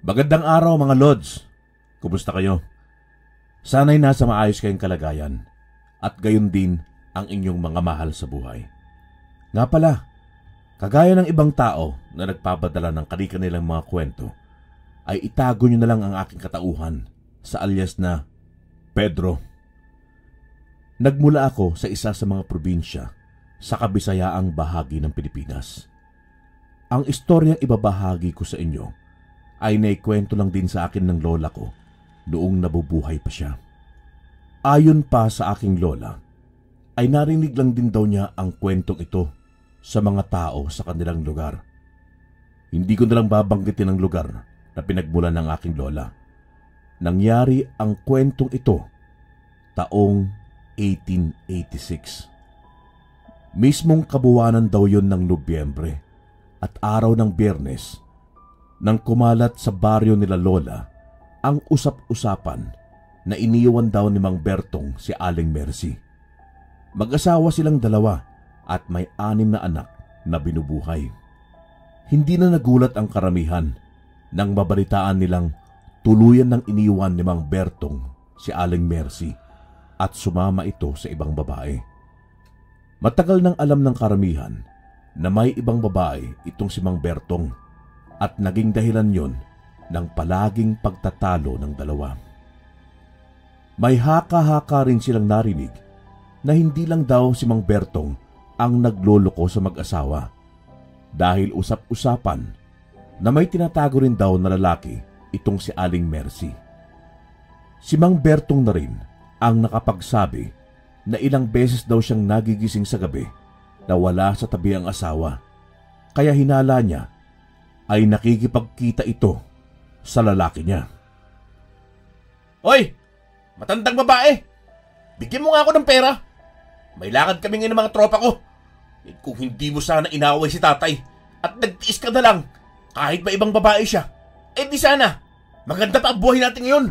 Magandang araw mga Lods. Kumusta kayo? Sana'y nasa maayos kayong kalagayan at gayon din ang inyong mga mahal sa buhay. Nga pala, kagaya ng ibang tao na nagpapadala ng kanilang mga kwento, ay itago nyo na lang ang aking katauhan sa alias na Pedro. Nagmula ako sa isa sa mga probinsya sa kabisayaang bahagi ng Pilipinas. Ang istoryang ibabahagi ko sa inyo ay naikwento lang din sa akin ng lola ko noong nabubuhay pa siya. Ayon pa sa aking lola, ay narinig lang din daw niya ang kwentong ito sa mga tao sa kanilang lugar. Hindi ko nalang babanggitin ang lugar na pinagmulan ng aking lola. Nangyari ang kwentong ito taong 1886. Mismong kabuwanan daw yon ng Nobyembre at araw ng Biyernes, nang kumalat sa baryo nila lola ang usap-usapan na iniwan daw ni Mang Bertong si Aling Mercy. Mag-asawa silang dalawa at may 6 na anak na binubuhay. Hindi na nagulat ang karamihan nang mabalitaan nilang tuluyan ng iniwan ni Mang Bertong si Aling Mercy at sumama ito sa ibang babae. Matagal nang alam ng karamihan na may ibang babae itong si Mang Bertong at naging dahilan yon ng palaging pagtatalo ng dalawa. May haka-haka rin silang narinig na hindi lang daw si Mang Bertong ang nagloloko sa mag-asawa dahil usap-usapan na may tinatago rin daw na lalaki itong si Aling Mercy. Si Mang Bertong na rin ang nakapagsabi na ilang beses daw siyang nagigising sa gabi na wala sa tabi ang asawa, kaya hinala niya ay nakikipagkita ito sa lalaki niya. "Hoy! Matandang babae! Bigyan mo nga ako ng pera. May lakad kami ngayon ng mga tropa ko. Kung hindi mo sana inaway si tatay at nagtiis ka na lang kahit may ibang babae siya, di sana maganda pa ang buhay natin ngayon."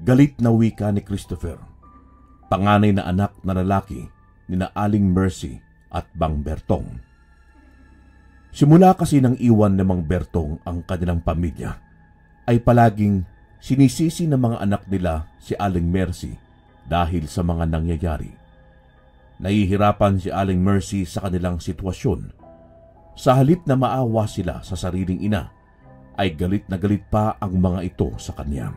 Galit na wika ni Christopher, panganay na anak na lalaki ni na Aling Mercy at Mang Bertong. Simula kasi nang iwan ni Mang Bertong ang kanilang pamilya, ay palaging sinisisi ng mga anak nila si Aling Mercy dahil sa mga nangyayari. Nahihirapan si Aling Mercy sa kanilang sitwasyon. Sa halip na maawa sila sa sariling ina, ay galit na galit pa ang mga ito sa kanya.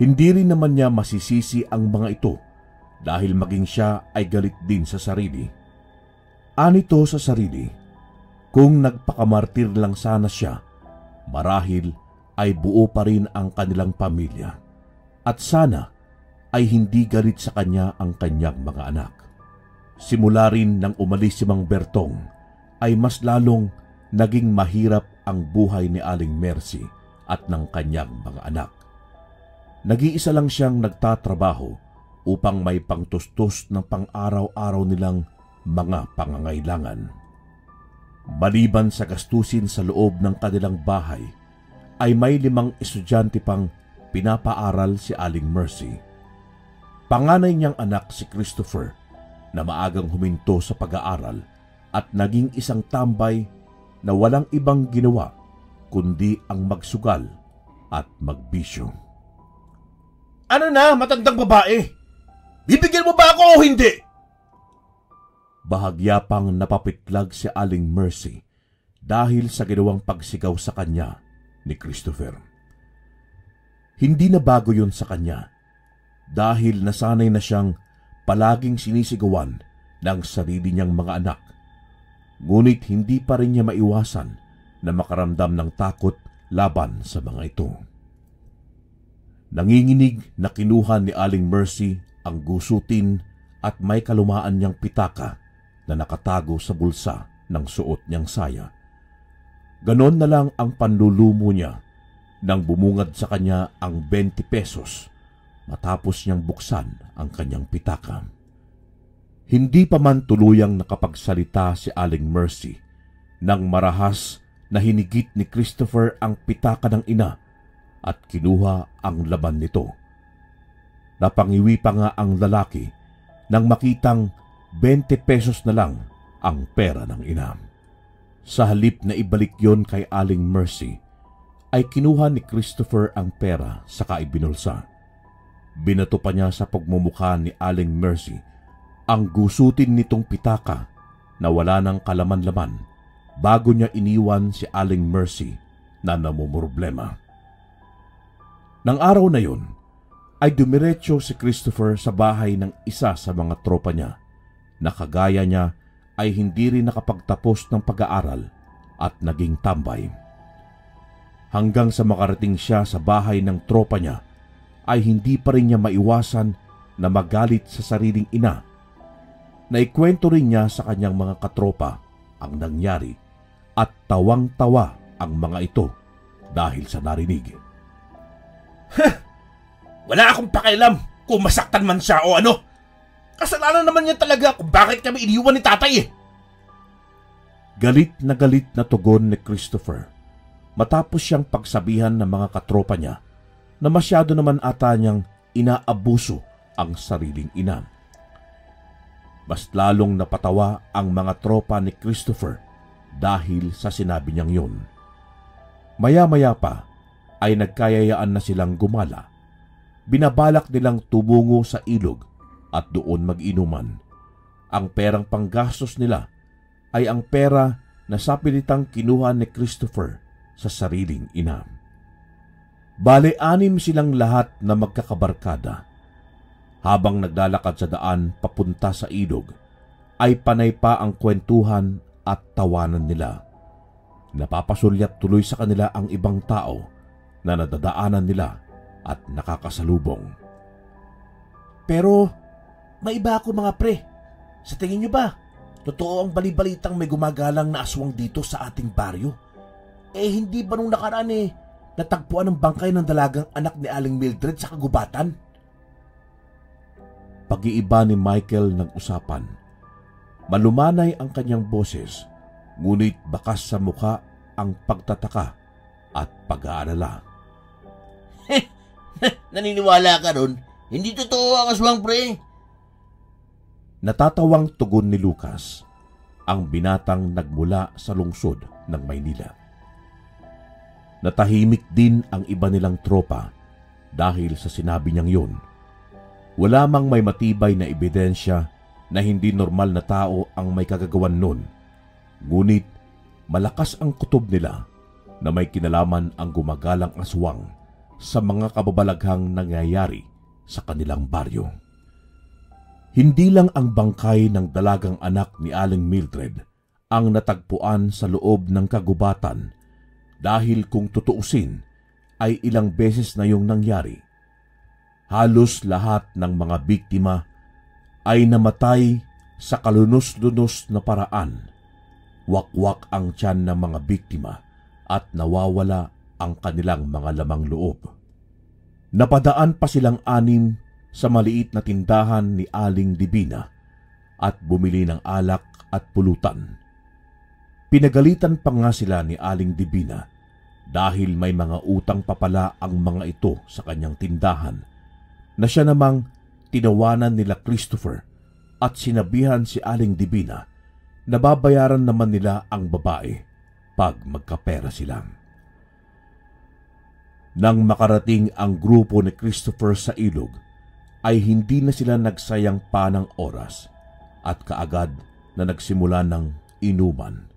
Hindi rin naman niya masisisi ang mga ito dahil maging siya ay galit din sa sarili. Anito sa sarili, kung nagpakamartir lang sana siya, marahil ay buo pa rin ang kanilang pamilya at sana ay hindi galit sa kanya ang kanyang mga anak. Simula rin nang umalis si Mang Bertong, ay mas lalong naging mahirap ang buhay ni Aling Mercy at ng kanyang mga anak. Nag-iisa lang siyang nagtatrabaho upang may pangtustos ng pang-araw-araw nilang mga pangangailangan. Maliban sa gastusin sa loob ng kanilang bahay, ay may 5 estudyante pang pinapaaral si Aling Mercy. Panganay niyang anak si Christopher na maagang huminto sa pag-aaral at naging isang tambay na walang ibang ginawa kundi ang magsugal at magbisyo. "Ano na, matandang babae? Bibigyan mo ba ako o hindi?" Bahagya pang napapitlag si Aling Mercy dahil sa ginawang pagsigaw sa kanya ni Christopher. Hindi na bago yun sa kanya dahil nasanay na siyang palaging sinisigawan ng sarili niyang mga anak. Ngunit hindi pa rin niya maiwasan na makaramdam ng takot laban sa mga ito. Nanginginig na kinuha ni Aling Mercy ang gusutin at may kalumaan niyang pitaka na nakatago sa bulsa ng suot niyang saya. Ganon na lang ang panlulumo niya nang bumungad sa kanya ang 20 pesos matapos niyang buksan ang kanyang pitaka. Hindi pa man tuluyang nakapagsalita si Aling Mercy nang marahas na hinigit ni Christopher ang pitaka ng ina at kinuha ang laman nito. Napangiwi pa nga ang lalaki nang makitang 20 pesos na lang ang pera ng ina. Sa halip na ibalik yon kay Aling Mercy, ay kinuha ni Christopher ang pera saka ibinulsa. Binato pa niya sa pagmumukha ni Aling Mercy ang gusutin nitong pitaka na wala ng kalaman-laman bago niya iniwan si Aling Mercy na namumroblema. Nang araw na yun, ay dumiretso si Christopher sa bahay ng isa sa mga tropa niya na kagaya niya ay hindi rin nakapagtapos ng pag-aaral at naging tambay. Hanggang sa makarating siya sa bahay ng tropa niya, ay hindi pa rin niya maiwasan na magalit sa sariling ina. Naikwento rin niya sa kanyang mga katropa ang nangyari at tawang-tawa ang mga ito dahil sa narinig. Wala akong pakialam kung masaktan man siya o ano. Kasalanan naman niya talaga kung bakit kami iniwan ni tatay eh. Galit na tugon ni Christopher matapos siyang pagsabihan ng mga katropa niya na masyado naman ata niyang inaabuso ang sariling ina. Mas lalong napatawa ang mga tropa ni Christopher dahil sa sinabi niyang yun. Maya-maya pa ay nagkayayaan na silang gumala. Binabalak nilang tumungo sa ilog at doon mag-inuman. Ang perang panggastos nila ay ang pera na sapilitang kinuha ni Christopher sa sariling ina. Bale, 6 silang lahat na magkakabarkada. Habang naglalakad sa daan papunta sa ilog, ay panay pa ang kwentuhan at tawanan nila. Napapasulyap tuloy sa kanila ang ibang tao na nadadaanan nila at nakakasalubong. Pero, may iba ako mga pre. Sa tingin niyo ba, totoo ang balibalitang may gumagalang na aswang dito sa ating baryo? Hindi ba nung nakaraan natagpuan ng bangkay ng dalagang anak ni Aling Mildred sa kagubatan? Pag-iiba ni Michael ng usapan. Malumanay ang kanyang boses, ngunit bakas sa mukha ang pagtataka at pag-aalala. Naniniwala ka ron? Hindi totoo ang aswang pre. Natatawang tugon ni Lucas, ang binatang nagmula sa lungsod ng Maynila. Natahimik din ang iba nilang tropa dahil sa sinabi niyang yun. Wala mang may matibay na ebidensya na hindi normal na tao ang may kagagawan nun. Ngunit malakas ang kutob nila na may kinalaman ang gumagalang aswang sa mga kababalaghang nangyayari sa kanilang baryo. Hindi lang ang bangkay ng dalagang anak ni Aling Mildred ang natagpuan sa loob ng kagubatan dahil kung tutuusin ay ilang beses na yung nangyari. Halos lahat ng mga biktima ay namatay sa kalunos-lunos na paraan. Wakwak ang tiyan ng mga biktima at nawawala ang kanilang mga lamang loob. Napadaan pa silang 6 sa maliit na tindahan ni Aling Divina at bumili ng alak at pulutan. Pinagalitan pa nga sila ni Aling Divina dahil may mga utang pa pala ang mga ito sa kanyang tindahan na siya namang tinawanan nila Christopher at sinabihan si Aling Divina na babayaran naman nila ang babae pag magkapera sila. Nang makarating ang grupo ni Christopher sa ilog, ay hindi na sila nagsayang pa ng oras at kaagad na nagsimula ng inuman.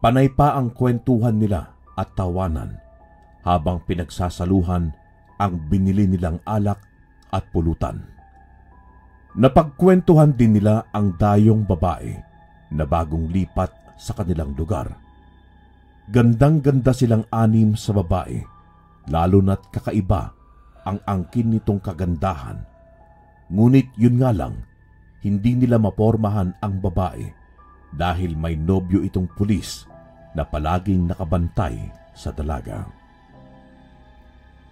Panay pa ang kwentuhan nila at tawanan habang pinagsasaluhan ang binili nilang alak at pulutan. Napagkwentuhan din nila ang dayong babae na bagong lipat sa kanilang lugar. Gandang-ganda silang 6 sa babae, lalo na't kakaiba ang angkin nitong kagandahan. Ngunit yun nga lang, hindi nila mapormahan ang babae dahil may nobyo itong pulis na palaging nakabantay sa dalaga.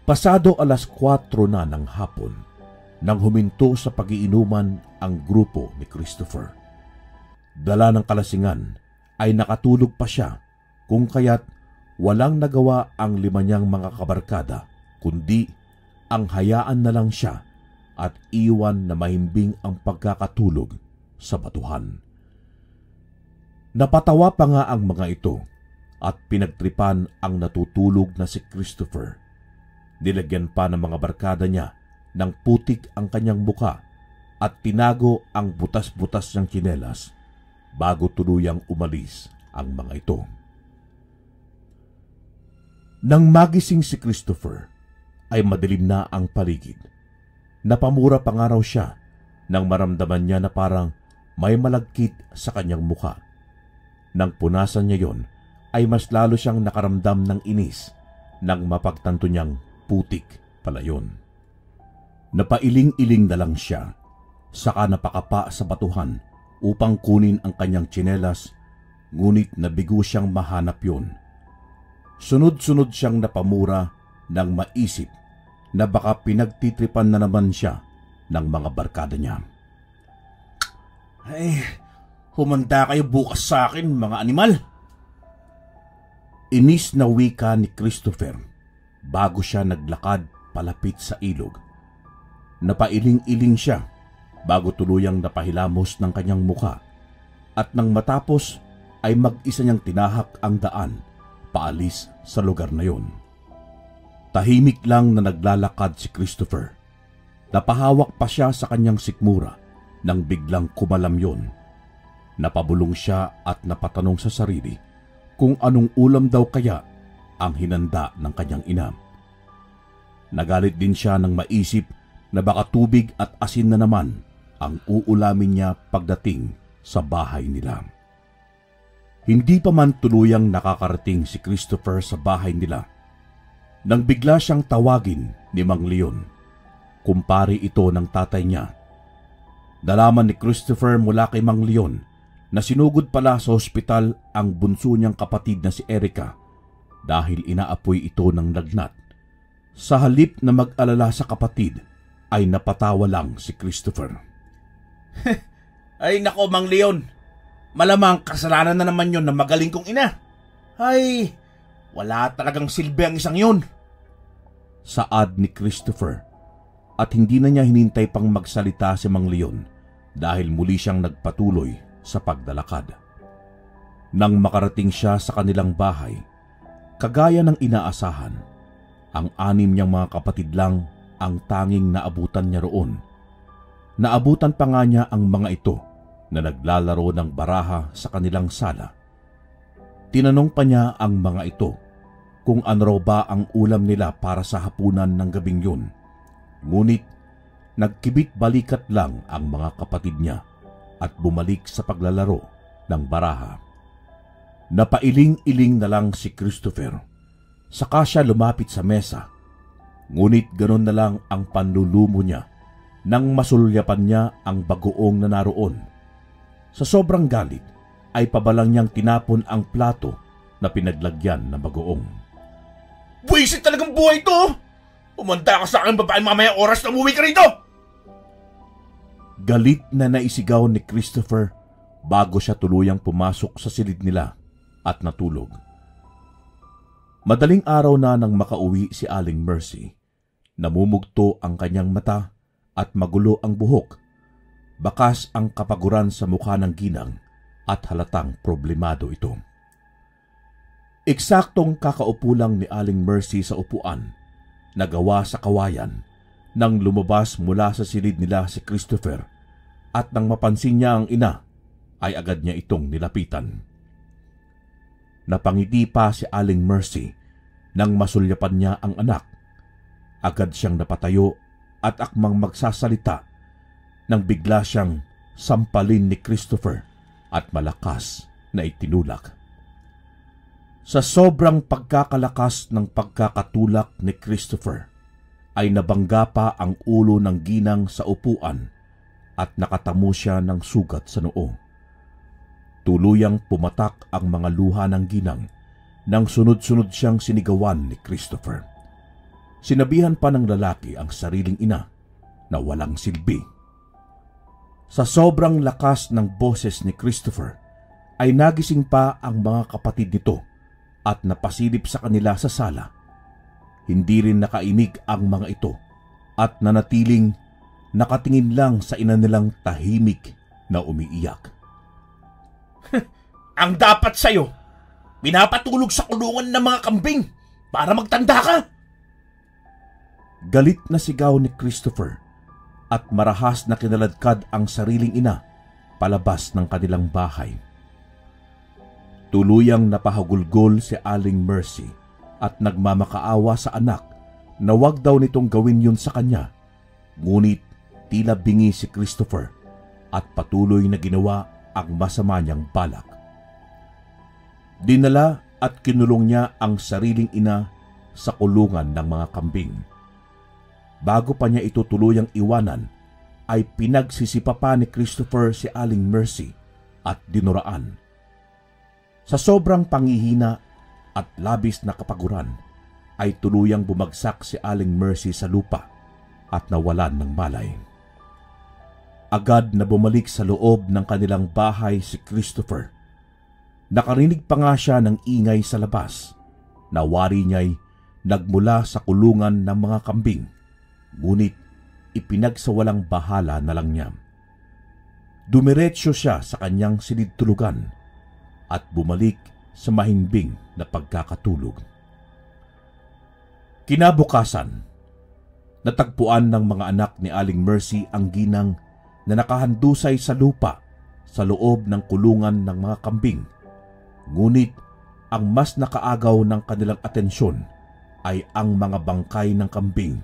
Pasado 4:00 na ng hapon nang huminto sa pag-iinuman ang grupo ni Christopher. Dala ng kalasingan ay nakatulog pa siya kung kaya't walang nagawa ang 5 niyang mga kabarkada kundi ang hayaan na lang siya at iwan na mahimbing ang pagkakatulog sa batuhan. Napatawa pa nga ang mga ito at pinagtripan ang natutulog na si Christopher. Nilagyan pa ng mga barkada niya ng putik ang kanyang muka at tinago ang butas-butas niyang tsinelas bago tuluyang umalis ang mga ito. Nang magising si Christopher, ay madilim na ang paligid. Napamura pa nga raw siya nang maramdaman niya na parang may malagkit sa kanyang muka. Nang punasan niya yon, ay mas lalo siyang nakaramdam ng inis nang mapagtanto niyang putik pala yon. Napailing-iling na lang siya, saka napakapa sa batuhan upang kunin ang kanyang tsinelas, ngunit nabigo siyang mahanap yon. Sunod-sunod siyang napamura nang maisip na baka pinagtitripan na naman siya ng mga barkada niya. Ay, humanda kayo bukas sa akin, mga animal. Inis na wika ni Christopher bago siya naglakad palapit sa ilog. Napailing-iling siya bago tuluyang napahilamos ng kanyang muka, at nang matapos ay mag-isa niyang tinahak ang daan paalis sa lugar na yon. Tahimik lang na naglalakad si Christopher. Napahawak pa siya sa kanyang sikmura nang biglang kumalam yon. Napabulong siya at napatanong sa sarili kung anong ulam daw kaya ang hinanda ng kanyang ina. Nagalit din siya nang maisip na baka tubig at asin na naman ang uulamin niya pagdating sa bahay nila. Hindi pa man tuluyang nakakarating si Christopher sa bahay nila nang bigla siyang tawagin ni Mang Leon. Kumpari ito ng tatay niya. Nalaman ni Christopher mula kay Mang Leon na sinugod pala sa ospital ang bunso niyang kapatid na si Erica dahil inaapoy ito ng lagnat. Sa halip na mag-alala sa kapatid, ay napatawa lang si Christopher. Ay nako, Mang Leon. Malamang kasalanan na naman yon ng magaling kong ina. Ay, wala talagang silbi ang isang yon. Saad ni Christopher, at hindi na niya hinintay pang magsalita si Mang Leon dahil muli siyang nagpatuloy sa paglalakad. Nang makarating siya sa kanilang bahay, kagaya ng inaasahan, ang 6 niyang mga kapatid lang ang tanging naabutan niya roon. Naabutan pa nga niya ang mga ito na naglalaro ng baraha sa kanilang sala. Tinanong pa niya ang mga ito kung ano raw ba ang ulam nila para sa hapunan ng gabing yun. Ngunit nagkibit-balikat lang ang mga kapatid niya at bumalik sa paglalaro ng baraha. Napailing-iling na lang si Christopher. Saka siya lumapit sa mesa. Ngunit ganon na lang ang panlulumo niya nang masulyapan niya ang bagoong na naroon. Sa sobrang galit ay pabalang niyang tinapon ang plato na pinaglagyan ng bagoong. Buwisit talagang buhay ito! Umanda ka sa akin, babae, mamaya oras na umuwi ka rito! Galit na naisigaw ni Christopher bago siya tuluyang pumasok sa silid nila at natulog. Madaling araw na nang makauwi si Aling Mercy. Namumugto ang kanyang mata at magulo ang buhok. Bakas ang kapaguran sa mukha ng ginang at halatang problemado ito. Eksaktong kakaupo lang ni Aling Mercy sa upuan na gawa sa kawayan nang lumabas mula sa silid nila si Christopher, at nang mapansin niya ang ina ay agad niya itong nilapitan. Napangiti pa si Aling Mercy nang masulyapan niya ang anak. Agad siyang napatayo at akmang magsasalita nang bigla siyang sampalin ni Christopher at malakas na itinulak. Sa sobrang pagkakalakas ng pagkakatulak ni Christopher, ay nabangga pa ang ulo ng ginang sa upuan at nakatamo siya ng sugat sa noo. Tuluyang pumatak ang mga luha ng ginang nang sunod-sunod siyang sinigawan ni Christopher. Sinabihan pa ng lalaki ang sariling ina na walang silbi. Sa sobrang lakas ng boses ni Christopher, ay nagising pa ang mga kapatid nito at napasilip sa kanila sa sala. Hindi rin nakaimik ang mga ito at nanatiling nakatingin lang sa ina nilang tahimik na umiiyak. Ang dapat sa'yo, pinapatulog sa kulungan ng mga kambing para magtanda ka. Galit na sigaw ni Christopher at marahas na kinaladkad ang sariling ina palabas ng kanilang bahay. Tuluyang napahagulgol si Aling Mercy at nagmamakaawa sa anak na wag daw nitong gawin yun sa kanya. Ngunit tila bingi si Christopher at patuloy na ginawa ang masama niyang balak. Dinala at kinulong niya ang sariling ina sa kulungan ng mga kambing. Bago pa niya ito tuluyang iwanan, ay pinagsisipa pa ni Christopher si Aling Mercy at dinuraan. Sa sobrang panghihina at labis na kapaguran, ay tuluyang bumagsak si Aling Mercy sa lupa at nawalan ng malay. Agad na bumalik sa loob ng kanilang bahay si Christopher. Nakarinig pa nga siya ng ingay sa labas. Nawari niya'y nagmula sa kulungan ng mga kambing, ngunit ipinagsawalang bahala na lang niya. Dumiretso siya sa kanyang silid-tulugan at bumalik sa mahimbing na pagkakatulog. Kinabukasan, natagpuan ng mga anak ni Aling Mercy ang ginang na nakahandusay sa lupa sa loob ng kulungan ng mga kambing. Ngunit ang mas nakaagaw ng kanilang atensyon ay ang mga bangkay ng kambing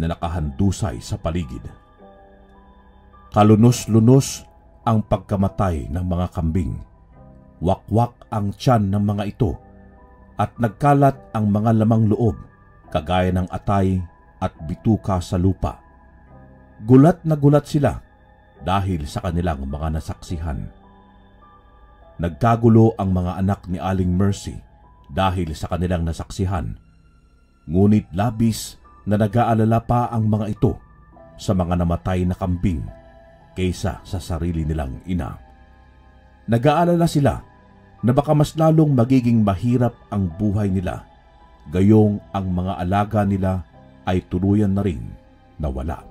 na nakahandusay sa paligid. Kalunos-lunos ang pagkamatay ng mga kambing. Wakwak ang tiyan ng mga ito at nagkalat ang mga lamang loob kagaya ng atay at bituka sa lupa. Gulat na gulat sila dahil sa kanilang mga nasaksihan. Nagkagulo ang mga anak ni Aling Mercy dahil sa kanilang nasaksihan. Ngunit labis na nag-aalala pa ang mga ito sa mga namatay na kambing kaysa sa sarili nilang ina. Nag-aalala sila na baka mas lalong magiging mahirap ang buhay nila, gayong ang mga alaga nila ay tuluyan na rin nawala.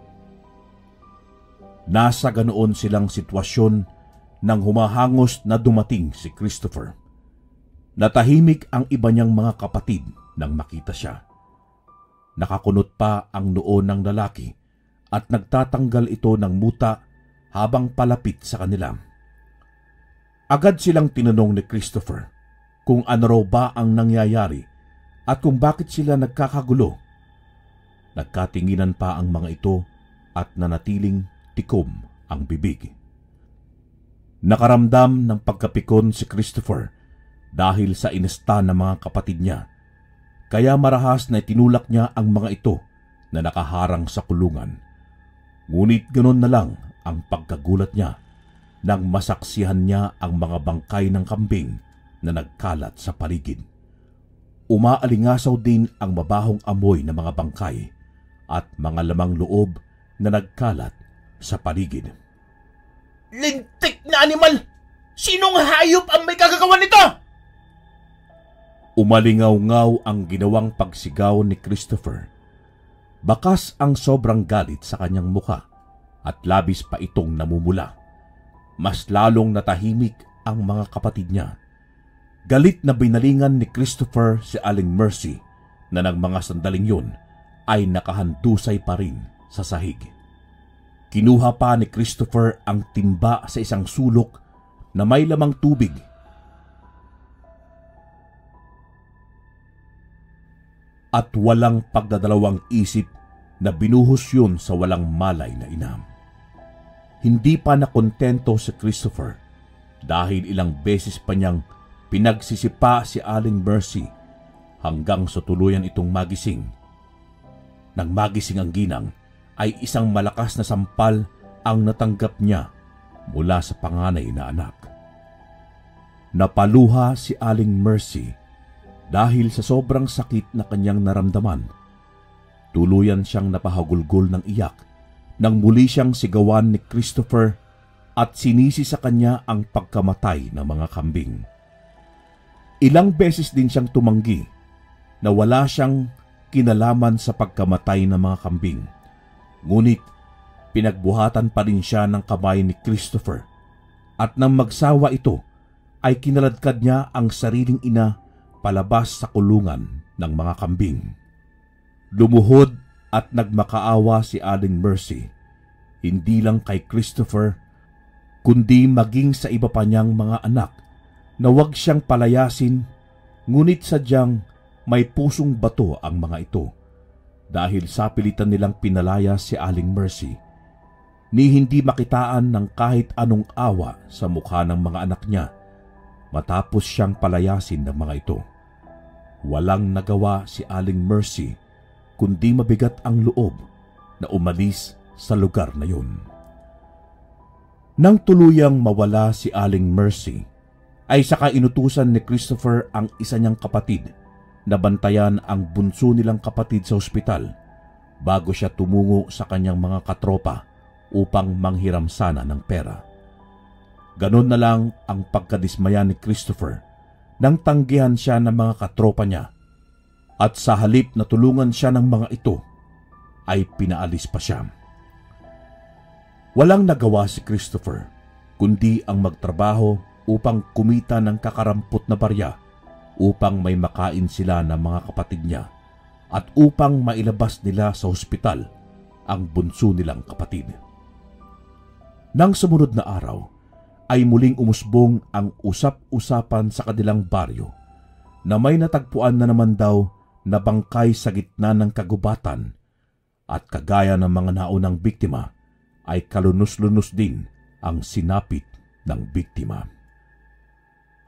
Nasa ganoon silang sitwasyon nang humahangos na dumating si Christopher. Natahimik ang iba niyang mga kapatid nang makita siya. Nakakunot pa ang noo ng lalaki at nagtatanggal ito ng muta habang palapit sa kanila. Agad silang tinanong ni Christopher kung ano raw ba ang nangyayari at kung bakit sila nagkakagulo. Nagkatinginan pa ang mga ito at nanatiling tikom ang bibig. Nakaramdam ng pagkapikon si Christopher dahil sa inesta ng mga kapatid niya, kaya marahas na itinulak niya ang mga ito na nakaharang sa kulungan. Ngunit ganoon na lang ang pagkagulat niya nang masaksihan niya ang mga bangkay ng kambing na nagkalat sa paligid. Umaalingasaw din ang mabahong amoy ng mga bangkay at mga lamang loob na nagkalat sa paligid. Lintik na animal! Sinong hayop ang may kagagawa nito? Umalingaw-ngaw ang ginawang pagsigaw ni Christopher. Bakas ang sobrang galit sa kanyang muka at labis pa itong namumula. Mas lalong natahimik ang mga kapatid niya. Galit na binalingan ni Christopher si Aling Mercy na ng mga sandaling yun ay nakahandusay pa rin sa sahig. Kinuha pa ni Christopher ang timba sa isang sulok na may lamang tubig. At walang pagdadalawang isip na binuhos yun sa walang malay na inam. Hindi pa nakontento si Christopher dahil ilang beses pa niyang pinagsisipa si Aling Mercy hanggang sa tuluyan itong magising. Nang magising ang ginang, ay isang malakas na sampal ang natanggap niya mula sa panganay na anak. Napaluha si Aling Mercy dahil sa sobrang sakit na kanyang naramdaman. Tuluyan siyang napahagulgol ng iyak nang muli siyang sigawan ni Christopher at sinisi sa kanya ang pagkamatay ng mga kambing. Ilang beses din siyang tumanggi na wala siyang kinalaman sa pagkamatay ng mga kambing. Ngunit pinagbuhatan pa rin siya ng kamay ni Christopher at nang magsawa ito ay kinaladkad niya ang sariling ina palabas sa kulungan ng mga kambing. Lumuhod at nagmakaawa si Aling Mercy, hindi lang kay Christopher, kundi maging sa iba pa niyang mga anak na huwag siyang palayasin, ngunit sadyang may pusong bato ang mga ito dahil sa pilitan nilang pinalaya si Aling Mercy, ni hindi makitaan ng kahit anong awa sa mukha ng mga anak niya matapos siyang palayasin ng mga ito. Walang nagawa si Aling Mercy kundi mabigat ang loob na umalis sa lugar na yun. Nang tuluyang mawala si Aling Mercy, ay saka inutusan ni Christopher ang isa niyang kapatid na bantayan ang bunso nilang kapatid sa ospital bago siya tumungo sa kanyang mga katropa upang manghiram sana ng pera. Ganon na lang ang pagkadismaya ni Christopher nang tanggihan siya ng mga katropa niya, at sa halip na tulungan siya ng mga ito, ay pinaalis pa siya. Walang nagawa si Christopher kundi ang magtrabaho upang kumita ng kakarampot na barya upang may makain sila ng mga kapatid niya at upang mailabas nila sa ospital ang bunso nilang kapatid. Nang sumunod na araw, ay muling umusbong ang usap-usapan sa kanilang baryo na may natagpuan na naman daw na bangkay sa gitna ng kagubatan at kagaya ng mga naunang biktima ay kalunos-lunos din ang sinapit ng biktima.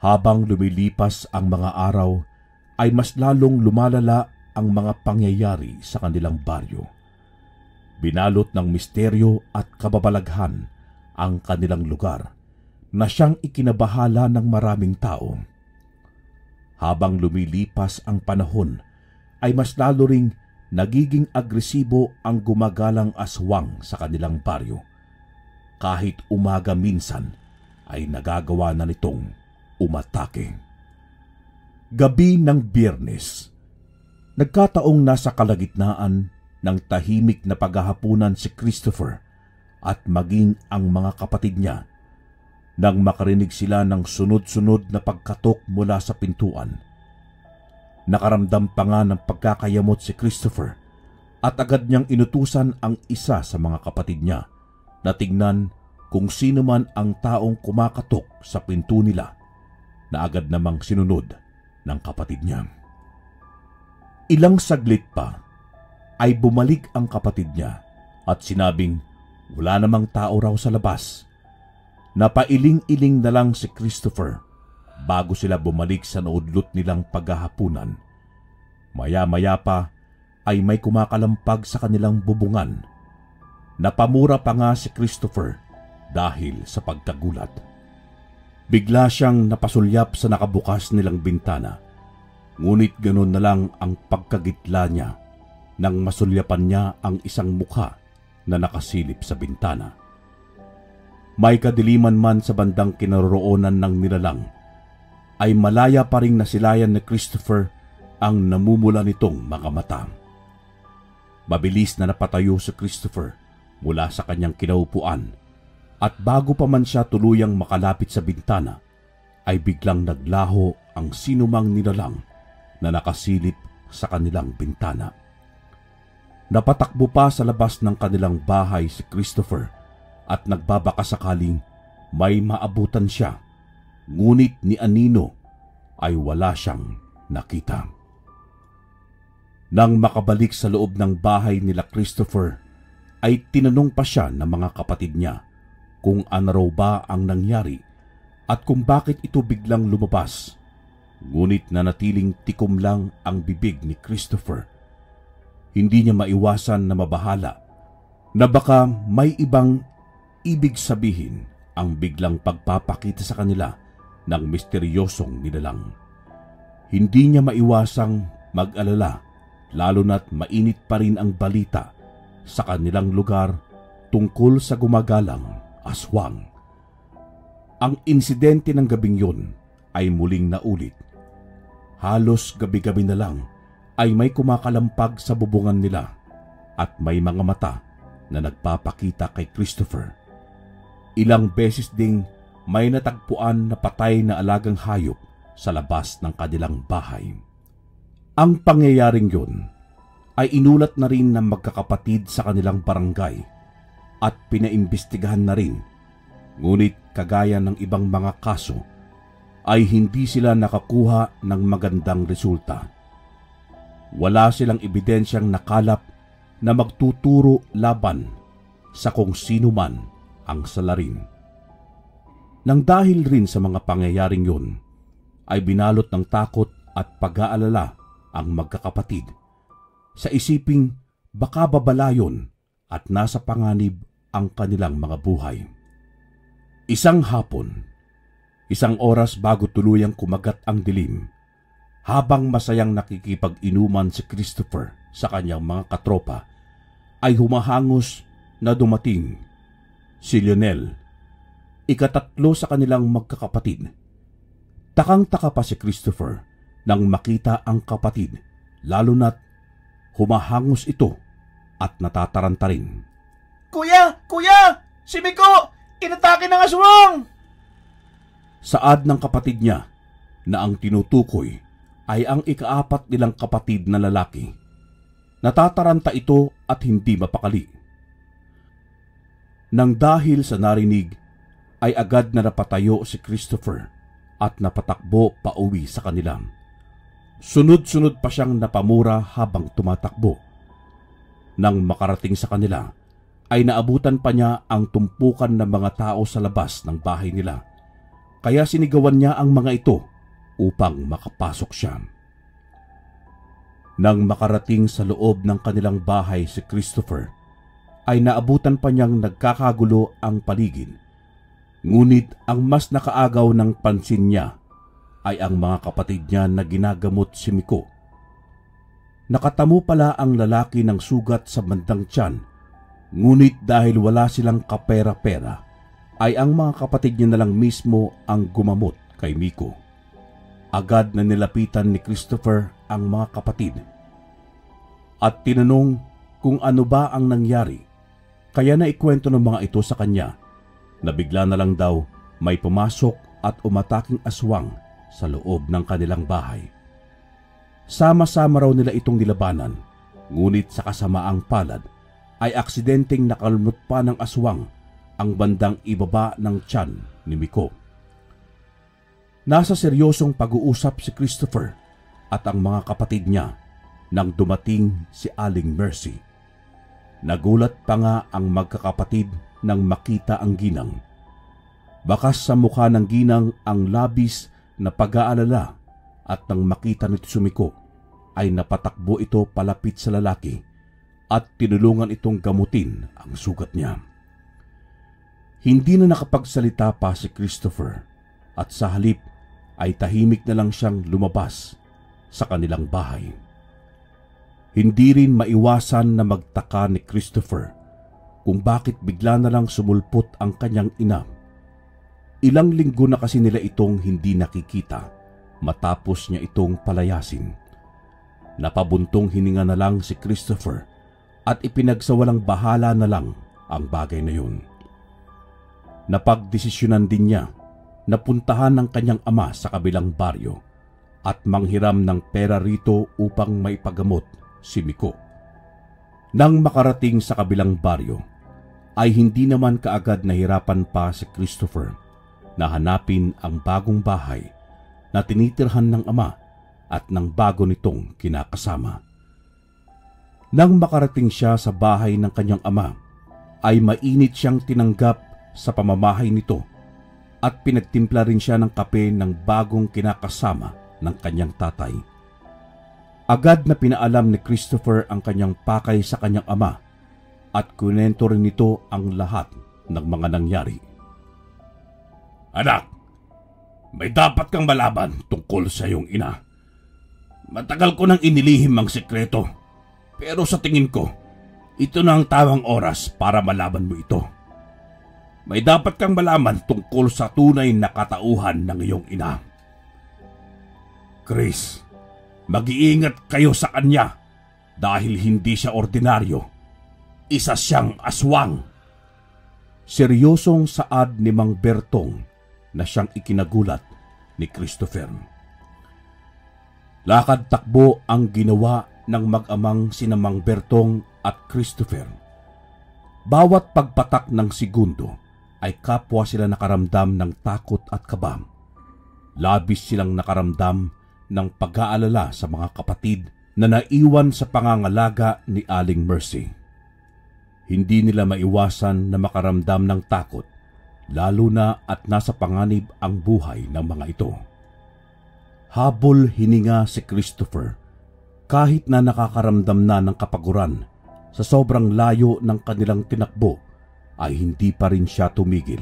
Habang lumilipas ang mga araw ay mas lalong lumalala ang mga pangyayari sa kanilang baryo. Binalot ng misteryo at kababalaghan ang kanilang lugar na siyang ikinabahala ng maraming tao. Habang lumilipas ang panahon ay mas lalo ring nagiging agresibo ang gumagalang aswang sa kanilang baryo. Kahit umaga minsan ay nagagawa na nitong umatake. Gabi ng Biyernes, nagkataong nasa kalagitnaan ng tahimik na paghahapunan si Christopher at maging ang mga kapatid niya nang makarinig sila ng sunod-sunod na pagkatok mula sa pintuan. Nakaramdam pa nga ng pagkakayamot si Christopher at agad niyang inutusan ang isa sa mga kapatid niya na tingnan kung sino man ang taong kumakatok sa pinto nila, na agad namang sinunod ng kapatid niya. Ilang saglit pa ay bumalik ang kapatid niya at sinabing wala namang tao raw sa labas. Napailing-iling na lang si Christopher bago sila bumalik sa naudlot nilang paghahapunan. Maya-maya pa ay may kumakalampag sa kanilang bubungan. Napamura pa nga si Christopher dahil sa pagkagulat. Bigla siyang napasulyap sa nakabukas nilang bintana, ngunit ganoon na lang ang pagkagitla niya nang masulyapan niya ang isang mukha na nakasilip sa bintana. May kadiliman man sa bandang kinaroroonan ng nilalang, ay malaya pa ring nasilayan ni Christopher ang namumula nitong mga mata. Mabilis na napatayo si Christopher mula sa kanyang kinaupuan, at bago pa man siya tuluyang makalapit sa bintana, ay biglang naglaho ang sinumang nilalang na nakasilip sa kanilang bintana. Napatakbo pa sa labas ng kanilang bahay si Christopher at nagbabaka sakaling may maabutan siya, ngunit ni anino ay wala siyang nakita. Nang makabalik sa loob ng bahay nila Christopher, ay tinanong pa siya ng mga kapatid niya kung ano raw ba ang nangyari at kung bakit ito biglang lumabas, ngunit nanatiling tikom lang ang bibig ni Christopher. Hindi niya maiwasan na mabahala na baka may ibang ibig sabihin ang biglang pagpapakita sa kanila ng misteryosong nilalang. Hindi niya maiwasang mag-alala, lalo na't mainit pa rin ang balita sa kanilang lugar tungkol sa gumagalang aswang. Ang insidente ng gabing yun ay muling naulit. Halos gabi-gabi na lang ay may kumakalampag sa bubungan nila at may mga mata na nagpapakita kay Christopher. Ilang beses ding may natagpuan na patay na alagang hayop sa labas ng kanilang bahay. Ang pangyayaring yun ay inulat na rin ng magkakapatid sa kanilang barangay at pinaimbestigahan na rin. Ngunit kagaya ng ibang mga kaso ay hindi sila nakakuha ng magandang resulta. Wala silang ebidensyang nakalap na magtuturo laban sa kung sino man ang salarin. Nang dahil rin sa mga pangyayaring yun, ay binalot ng takot at pag-aalala ang magkakapatid sa isiping baka babalayon at nasa panganib ang kanilang mga buhay. Isang hapon, isang oras bago tuluyang kumagat ang dilim, habang masayang nakikipag-inuman si Christopher sa kanyang mga katropa, ay humahangos na dumating si Lionel, ikatatlo sa kanilang magkakapatid. Takang-taka pa si Christopher nang makita ang kapatid, lalo na't humahangos ito at natataranta rin. Kuya! Kuya! Si Miko! Inatake ng aswang! Saad ng kapatid niya na ang tinutukoy ay ang ikaapat nilang kapatid na lalaki. Natataranta ito at hindi mapakali. Nang dahil sa narinig, ay agad na napatayo si Christopher at napatakbo pauwi sa kanila. Sunod-sunod pa siyang napamura habang tumatakbo. Nang makarating sa kanila, ay naabutan pa niya ang tumpukan ng mga tao sa labas ng bahay nila. Kaya sinigawan niya ang mga ito upang makapasok siya. Nang makarating sa loob ng kanilang bahay si Christopher, ay naabutan pa niyang nagkakagulo ang paligid. Ngunit ang mas nakaagaw ng pansin niya ay ang mga kapatid niya na ginagamot si Miko. Nakatamo pala ang lalaki ng sugat sa bandang tiyan, ngunit dahil wala silang kapera-pera, ay ang mga kapatid niya na lang mismo ang gumamot kay Miko. Agad na nilapitan ni Christopher ang mga kapatid at tinanong kung ano ba ang nangyari, kaya naikwento ng mga ito sa kanya na bigla na lang daw may pumasok at umataking aswang sa loob ng kanilang bahay. Sama-sama raw nila itong nilabanan, ngunit sa kasamaang palad ay aksidenteng nakalunot pa ng aswang ang bandang ibaba ng tiyan ni Miko. Nasa seryosong pag-uusap si Christopher at ang mga kapatid niya nang dumating si Aling Mercy. Nagulat pa nga ang magkakapatid nang makita ang ginang. Bakas sa mukha ng ginang ang labis na pag-aalala at nang makita nito si Miko ay napatakbo ito palapit sa lalaki at tinulungan itong gamutin ang sugat niya. Hindi na nakapagsalita pa si Christopher at sa halip ay tahimik na lang siyang lumabas sa kanilang bahay. Hindi rin maiwasan na magtaka ni Christopher kung bakit bigla na lang sumulpot ang kanyang ina. Ilang linggo na kasi nila itong hindi nakikita matapos niya itong palayasin. Napabuntong hininga na lang si Christopher at ipinagsawalang bahala na lang ang bagay na yun. Napagdesisyonan din niya na puntahan ng kanyang ama sa kabilang baryo at manghiram ng pera rito upang maipagamot si Miko. Nang makarating sa kabilang baryo, ay hindi naman kaagad nahirapan pa si Christopher na hanapin ang bagong bahay na tinitirhan ng ama at ng bago nitong kinakasama. Nang makarating siya sa bahay ng kanyang ama, ay mainit siyang tinanggap sa pamamahay nito at pinagtimpla rin siya ng kape ng bagong kinakasama ng kanyang tatay. Agad na pinaalam ni Christopher ang kanyang pakay sa kanyang ama at kunento rin nito ang lahat ng mga nangyari. Anak, may dapat kang malaman tungkol sa iyong ina. Matagal ko nang inilihim ang sekreto, pero sa tingin ko, ito na ang tamang oras para malaman mo ito. May dapat kang malaman tungkol sa tunay na katauhan ng iyong ina. Chris, mag-iingat kayo sa kanya dahil hindi siya ordinaryo. Isa siyang aswang. Seryosong saad ni Mang Bertong na siyang ikinagulat ni Christopher. Lakad-takbo ang ginawa ng mag-amang sina Mang Bertong at Christopher. Bawat pagpatak ng segundo ay kapwa sila nakaramdam ng takot at kaba. Labis silang nakaramdam ng pag-aalala sa mga kapatid na naiwan sa pangangalaga ni Aling Mercy. Hindi nila maiwasan na makaramdam ng takot, lalo na at nasa panganib ang buhay ng mga ito. Habol hininga si Christopher kahit na nakakaramdam na ng kapaguran sa sobrang layo ng kanilang tinakbo ay hindi pa rin siya tumigil.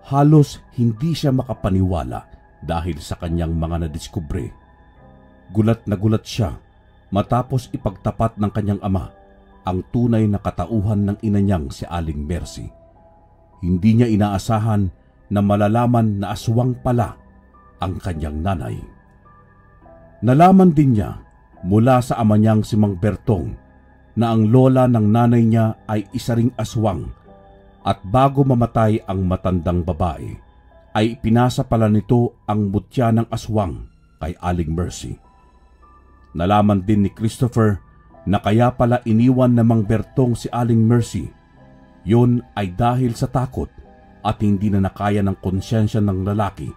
Halos hindi siya makapaniwala dahil sa kanyang mga nadiskubre. Gulat na gulat siya matapos ipagtapat ng kanyang ama ang tunay na katauhan ng ina niyang si Aling Mercy. Hindi niya inaasahan na malalaman na aswang pala ang kanyang nanay. Nalaman din niya mula sa ama niyang si Mang Bertong na ang lola ng nanay niya ay isa ring aswang at bago mamatay ang matandang babae ay pinasa pala nito ang mutya ng aswang kay Aling Mercy. Nalaman din ni Christopher na kaya pala iniwan ng Mang Bertong si Aling Mercy. Yun ay dahil sa takot at hindi na nakaya ng konsyensya ng lalaki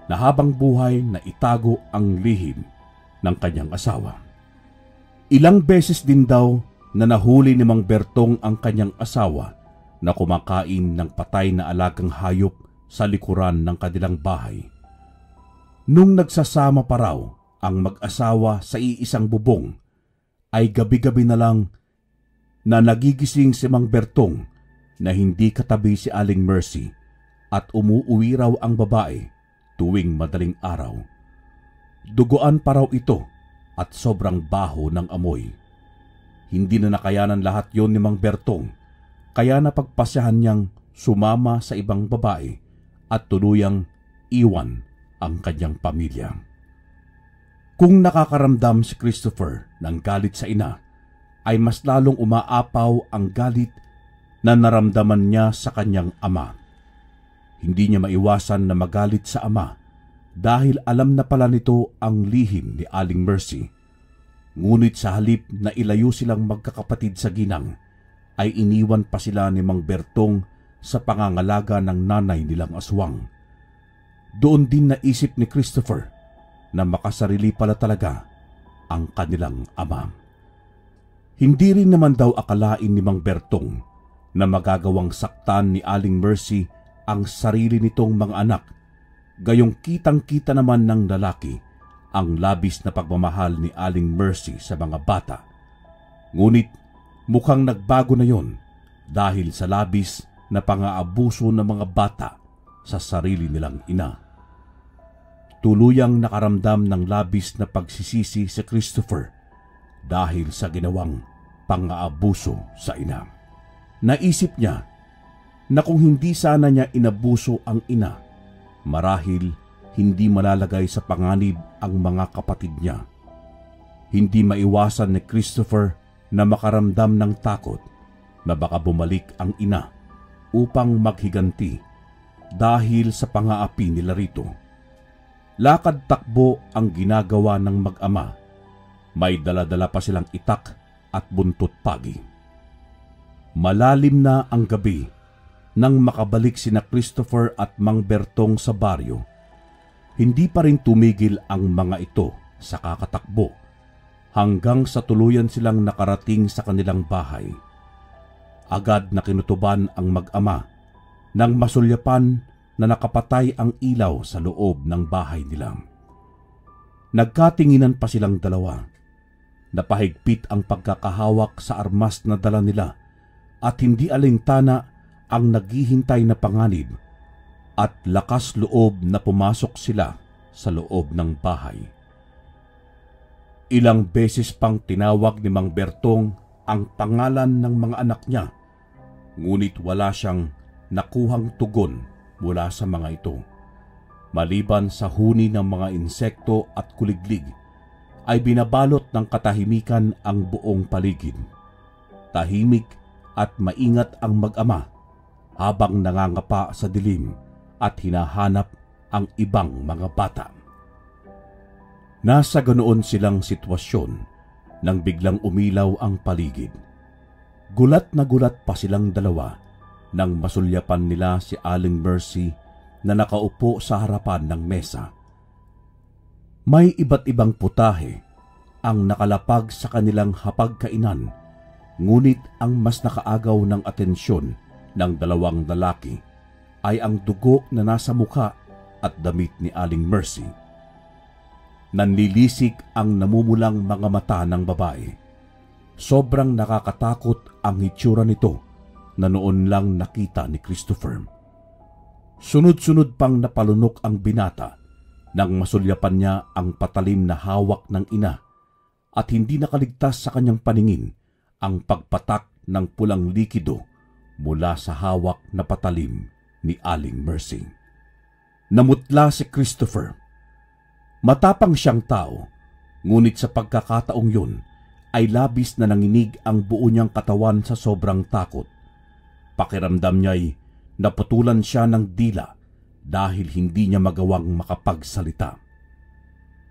na habang buhay na itago ang lihim ng kanyang asawa. Ilang beses din daw na nahuli ni Mang Bertong ang kanyang asawa na kumakain ng patay na alagang hayop sa likuran ng kanilang bahay. Nung nagsasama pa raw ang mag-asawa sa iisang bubong, ay gabi-gabi na lang na nagigising si Mang Bertong na hindi katabi si Aling Mercy at umuuwi raw ang babae tuwing madaling araw. Duguan pa raw ito at sobrang baho ng amoy. Hindi na nakayanan lahat yon ni Mang Bertong, kaya napagpasyahan niyang sumama sa ibang babae at tuluyang iwan ang kanyang pamilya. Kung nakakaramdam si Christopher ng galit sa ina, ay mas lalong umaapaw ang galit na naramdaman niya sa kanyang ama. Hindi niya maiwasan na magalit sa ama dahil alam na pala nito ang lihim ni Aling Mercy. Ngunit sa halip na ilayo silang magkakapatid sa ginang, ay iniwan pa sila ni Mang Bertong sa pangangalaga ng nanay nilang aswang. Doon din naisip ni Christopher na makasarili pala talaga ang kanilang ama. Hindi rin naman daw akalain ni Mang Bertong na magagawang saktan ni Aling Mercy ang sarili nitong mga anak. Gayong kitang-kita naman ng lalaki ang labis na pagmamahal ni Aling Mercy sa mga bata. Ngunit mukhang nagbago na yon dahil sa labis na pang-aabuso ng mga bata sa sarili nilang ina. Tuluyang nakaramdam ng labis na pagsisisi si Christopher dahil sa ginawang pang-aabuso sa ina. Naisip niya na kung hindi sana niya inabuso ang ina, marahil hindi malalagay sa panganib ang mga kapatid niya. Hindi maiwasan ni Christopher na makaramdam ng takot na baka bumalik ang ina upang maghiganti dahil sa pang-aapi nila rito. Lakad-takbo ang ginagawa ng mag-ama. May dala-dala pa silang itak at buntot pagi. Malalim na ang gabi nang makabalik sina Christopher at Mang Bertong sa baryo. Hindi pa rin tumigil ang mga ito sa kakatakbo hanggang sa tuluyan silang nakarating sa kanilang bahay. Agad na kinutuban ang mag-ama nang masulyapan na nakapatay ang ilaw sa loob ng bahay nila. Nagkatinginan pa silang dalawa. Napahigpit ang pagkakahawak sa armas na dala nila at hindi alintana ang naghihintay na panganib at lakas loob na pumasok sila sa loob ng bahay. Ilang beses pang tinawag ni Mang Bertong ang pangalan ng mga anak niya, ngunit wala siyang nakuhang tugon mula sa mga ito. Maliban sa huni ng mga insekto at kuliglig, ay binabalot ng katahimikan ang buong paligid. Tahimik at maingat ang mag-ama habang nangangapa sa dilim at hinahanap ang ibang mga bata. Nasa ganoon silang sitwasyon nang biglang umilaw ang paligid. Gulat na gulat pa silang dalawa nang masulyapan nila si Aling Mercy na nakaupo sa harapan ng mesa. May iba't ibang putahe ang nakalapag sa kanilang hapagkainan, ngunit ang mas nakaagaw ng atensyon ng dalawang lalaki ay ang dugo na nasa mukha at damit ni Aling Mercy. Nanlilisik ang namumulang mga mata ng babae. Sobrang nakakatakot ang hitsura nito na noon lang nakita ni Christopher. Sunod-sunod pang napalunok ang binata nang masulyapan niya ang patalim na hawak ng ina at hindi nakaligtas sa kanyang paningin ang pagpatak ng pulang likido mula sa hawak na patalim ni Aling Mercy. Namutla si Christopher. Matapang siyang tao, ngunit sa pagkakataong yun ay labis na nanginig ang buo niyang katawan sa sobrang takot. Pakiramdam niya'y naputulan siya ng dila dahil hindi niya magawang makapagsalita.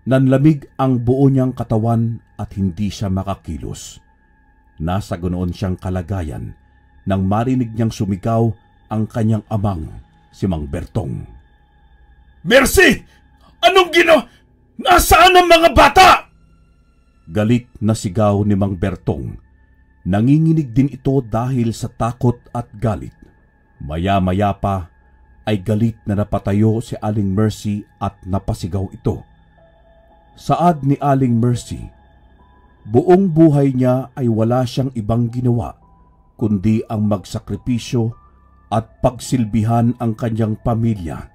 Nanlamig ang buo niyang katawan at hindi siya makakilos. Nasa ganoon siyang kalagayan nang marinig niyang sumigaw ang kanyang amang, si Mang Bertong. Mercy! Anong Nasaan ang mga bata? Galit na sigaw ni Mang Bertong. Nanginginig din ito dahil sa takot at galit. Maya-maya pa ay galit na napatayo si Aling Mercy at napasigaw ito. Saad ni Aling Mercy, buong buhay niya ay wala siyang ibang ginawa kundi ang magsakripisyo at pagsilbihan ang kanyang pamilya,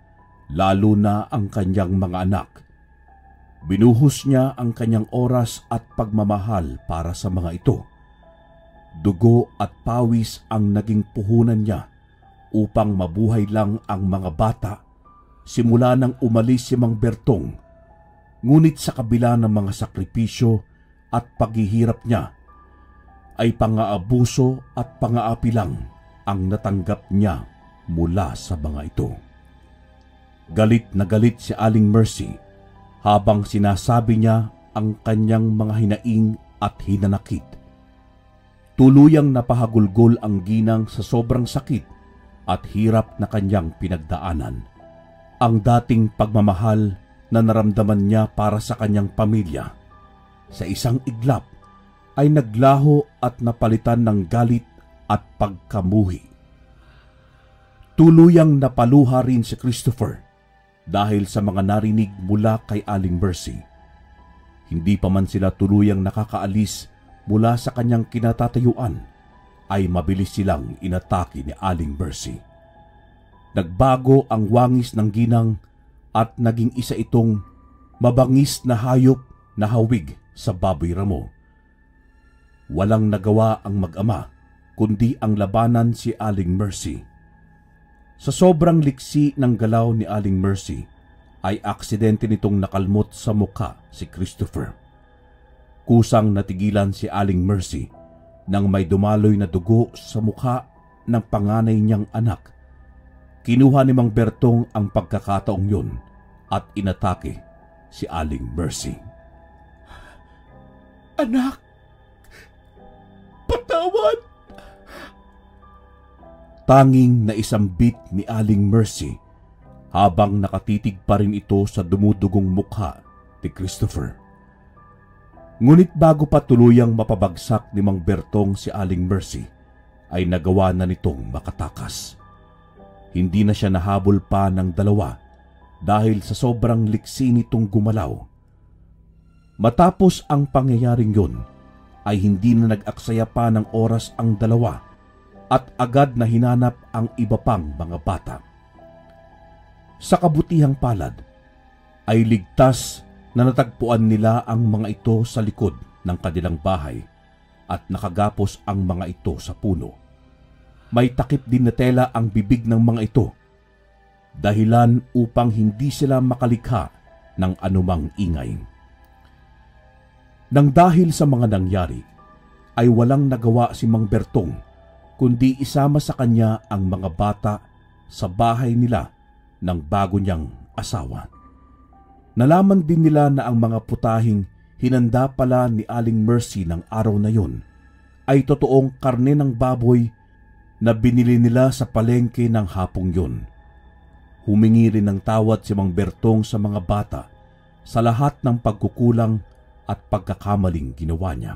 lalo na ang kanyang mga anak. Binuhos niya ang kanyang oras at pagmamahal para sa mga ito. Dugo at pawis ang naging puhunan niya upang mabuhay lang ang mga bata simula nang umalis si Mang Bertong. Ngunit sa kabila ng mga sakripisyo at paghihirap niya, ay pang-aabuso at pang-aapi lang ang natanggap niya mula sa mga ito. Galit na galit si Aling Mercy habang sinasabi niya ang kanyang mga hinaing at hinanakit. Tuluyang napahagulgol ang ginang sa sobrang sakit at hirap na kanyang pinagdaanan. Ang dating pagmamahal na naramdaman niya para sa kanyang pamilya, sa isang iglap ay naglaho at napalitan ng galit at pagkamuhi. Tuluyang napaluha rin si Christopher dahil sa mga narinig mula kay Aling Mercy. Hindi pa man sila tuluyang nakakaalis mula sa kanyang kinatatayuan, ay mabilis silang inatake ni Aling Mercy. Nagbago ang wangis ng ginang at naging isa itong mabangis na hayop na hawig sa baboy ramo. Walang nagawa ang mag-ama kundi ang labanan si Aling Mercy. Sa sobrang liksi ng galaw ni Aling Mercy, ay aksidente nitong nakalmot sa mukha si Christopher. Kusang natigilan si Aling Mercy nang may dumaloy na dugo sa mukha ng panganay niyang anak. Kinuha ni Mang Bertong ang pagkakataong yun at inatake si Aling Mercy. Anak! Patawad! Tanging naisambit ni Aling Mercy habang nakatitig pa rin ito sa dumudugong mukha ni Christopher. Ngunit bago pa tuluyang mapabagsak ni Mang Bertong si Aling Mercy, ay nagawa na nitong makatakas. Hindi na siya nahabol pa ng dalawa dahil sa sobrang liksi nitong gumalaw. Matapos ang pangyayaring yun, ay hindi na nag-aksaya pa ng oras ang dalawa at agad na hinanap ang iba pang mga bata. Sa kabutihang palad, ay ligtas na natagpuan nila ang mga ito sa likod ng kanilang bahay at nakagapos ang mga ito sa puno. May takip din na tela ang bibig ng mga ito, dahilan upang hindi sila makalikha ng anumang ingay. Nang dahil sa mga nangyari, ay walang nagawa si Mang Bertong kundi isama sa kanya ang mga bata sa bahay nila ng bago niyang asawa. Nalaman din nila na ang mga putahing hinanda pala ni Aling Mercy ng araw na yon ay totoong karne ng baboy na binili nila sa palengke ng hapong yon. Humingi rin ng tawad si Mang Bertong sa mga bata sa lahat ng pagkukulang at pagkakamaling ginawa niya.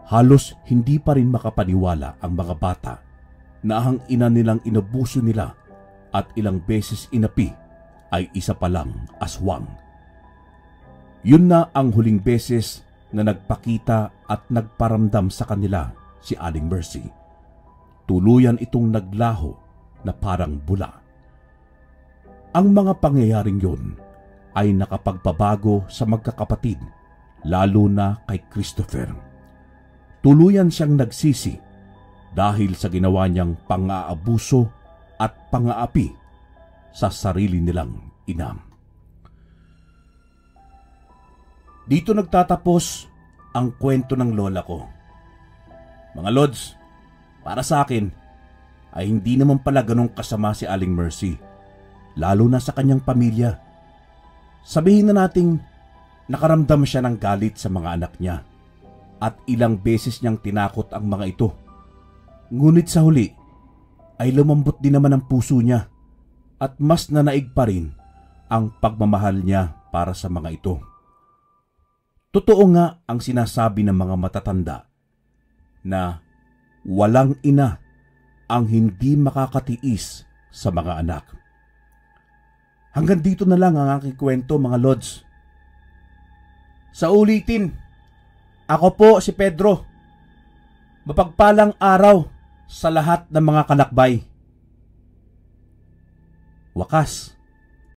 Halos hindi pa rin makapaniwala ang mga bata na ang ina nilang inabuso nila at ilang beses inapi ay isa palang aswang. Yun na ang huling beses na nagpakita at nagparamdam sa kanila si Aling Mercy. Tuluyan itong naglaho na parang bula. Ang mga pangyayaring yun ay nakapagpabago sa magkakapatid, lalo na kay Christopher. Tuluyan siyang nagsisi dahil sa ginawa niyang pang-aabuso at pang-aapi sa sarili nilang ina. Dito nagtatapos ang kwento ng lola ko. Mga Lods, para sa akin ay hindi naman pala ganong kasama si Aling Mercy, lalo na sa kanyang pamilya. Sabihin na nating nakaramdam siya ng galit sa mga anak niya at ilang beses niyang tinakot ang mga ito. Ngunit sa huli ay lumambot din naman ang puso niya at mas nanaig pa rin ang pagmamahal niya para sa mga ito. Totoo nga ang sinasabi ng mga matatanda na walang ina ang hindi makakatiis sa mga anak. Hanggang dito na lang ang aking kwento, mga Lods. Sa ulitin, ako po si Pedro. Mapagpalang araw sa lahat ng mga kalakbay. Wakas.